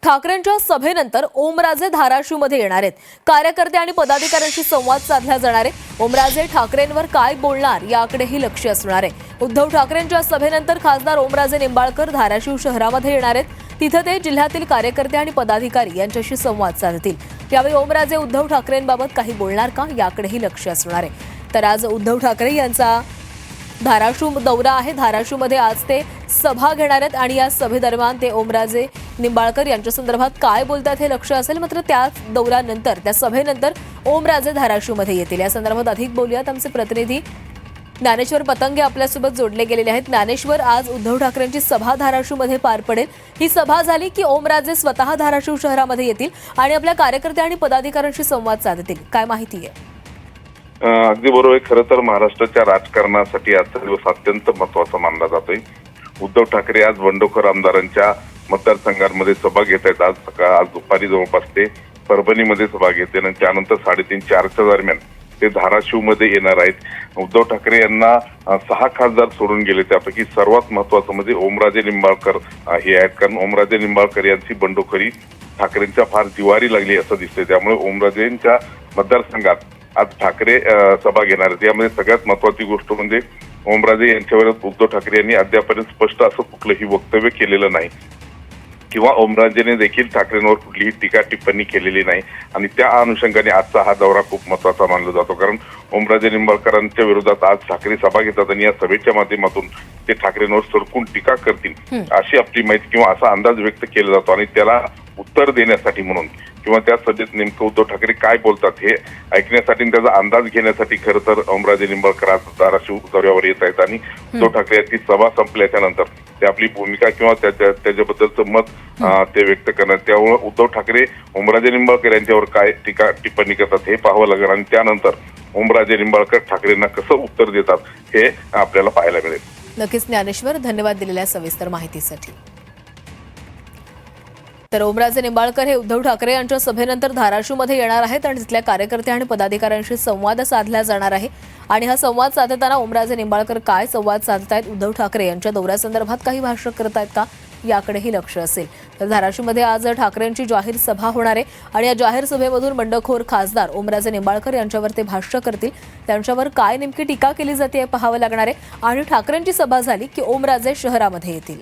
ठाकरेंच्या सभेनंतर ओमराजे धाराशिवमध्ये येणार आहेत। कार्यकर्ते आणि पदाधिकाऱ्यांशी संवाद साधला जाणार आहे। ओमराजे ठाकरेंवर काय बोलणार याकडेही लक्ष असणार आहे। उद्धव ठाकरेंच्या सभेनंतर खासदार ओमराजे निंबाळकर धाराशिव शहरामध्ये येणार आहेत। तिथे ते जिल्ह्यातील कार्यकर्ते आणि पदाधिकारी यांच्याशी संवाद साधतील। यावेळी ओमराजे उद्धव ठाकरेंबाबत काही बोलणार का याकडेही लक्ष असणार आहे। तर आज उद्धव ठाकरे यांचा धाराशिव दौरा आहे। धाराशिवमध्ये आज ते सभा घेणार आहेत आणि या सभेदरम्यान ते ओमराजे निंबाळकर यांच्या संदर्भात काय बोलतात हे लक्ष असेल। मात्र त्या दौऱ्यानंतर त्या सभेनंतर ओमराजे धाराशिवमध्ये येतील। या संदर्भात अधिक बोलूयात। आमचे प्रतिनिधी ज्ञानेश्वर पतंगे आपल्यासोबत जोडले गेलेले आहेत। ज्ञानेश्वर, आज उद्धव ठाकरेंची सभा धाराशिवमध्ये पार पडेल। ही सभा झाली की ओमराजे स्वतः धाराशिव शहरामध्ये येतील आणि आपल्या कार्यकर्ते आणि पदाधिकाऱ्यांशी संवाद साधतील, काय माहिती आहे? अगदी बरोबर आहे। खरं तर महाराष्ट्राच्या राजकारणासाठी आजचा दिवस अत्यंत महत्त्वाचा मानला जातोय। उद्धव ठाकरे आज बंडखोर आमदारांच्या मतदारसंघांमध्ये सभा घेत आहेत। आज दुपारी जवळपास ते परभणीमध्ये सभा घेते आणि त्यानंतर 3:30-4च्या दरम्यान ते धाराशिवमध्ये येणार आहेत। उद्धव ठाकरे यांना 6 खासदार सोडून गेले, त्यापैकी सर्वात महत्त्वाचं म्हणजे ओमराजे निंबाळकर हे आहेत। कारण ओमराजे निंबाळकर यांची बंडखोरी ठाकरेंच्या फार जिव्हारी लागली असं दिसतंय। त्यामुळे ओमराजेंच्या मतदारसंघात आज ठाकरे सभा घेणार आहेत। यामध्ये सगळ्यात महत्त्वाची गोष्ट म्हणजे ओमराजे यांच्यावर उद्धव ठाकरे यांनी अद्यापर्यंत स्पष्ट असं कुठलंही वक्तव्य केलेलं नाही किंवा ओमराजेने देखील ठाकरेंवर कुठलीही टीका टिप्पणी केलेली नाही आणि त्या अनुषंगाने आजचा हा दौरा खूप महत्त्वाचा मानला जातो। कारण ओमराजे निंबाळकरांच्या विरोधात आज ठाकरे सभा घेतात आणि या सभेच्या माध्यमातून ते ठाकरेंवर सडकून टीका करतील अशी आपली माहिती किंवा असा अंदाज व्यक्त केला जातो आणि त्याला उत्तर देण्यासाठी म्हणून किंवा त्या सभेत नेमकं उद्धव ठाकरे काय बोलतात हे ऐकण्यासाठी त्याचा अंदाज घेण्यासाठी खरं तर ओमराजे निंबाळकर आज धाराशिव दौऱ्यावर येत आहेत आणि उद्धव ठाकरे यांची सभा संपल्याच्या नंतर ते आपली भूमिका किंवा त्याच्याबद्दलचं मत ते व्यक्त करणार। त्यामुळे उद्धव ठाकरे ओमराजे निंबाळकर यांच्यावर काय टीका टिप्पणी करतात हे पाहावं लागेल आणि त्यानंतर ओमराजे निंबाळकर ठाकरेंना कसं उत्तर देतात हे आपल्याला पाहायला मिळेल। नक्कीच ज्ञानेश्वर, धन्यवाद दिलेल्या सविस्तर माहितीसाठी। तर ओमराजे निंबाळकर हे उद्धव ठाकरे यांच्या सभेनंतर धाराशिवमध्ये येणार आहेत आणि तिथल्या कार्यकर्ते आणि पदाधिकाऱ्यांशी संवाद साधला जाणार आहे। आणि हा संवाद साधताना ओमराजे निंबाळकर काय संवाद साधतायत, उद्धव ठाकरे यांच्या दौऱ्यासंदर्भात काही भाष्य करतायत का याकडेही लक्ष असेल। तर धाराशिवमध्ये आज ठाकरेंची जाहीर सभा होणार आहे आणि या जाहीर सभेमधून बंडखोर खासदार ओमराजे निंबाळकर यांच्यावर ते भाष्य करतील। त्यांच्यावर काय नेमकी टीका केली जाते हे पाहावं लागणार आहे आणि ठाकरेंची सभा झाली की ओमराजे शहरामध्ये येतील।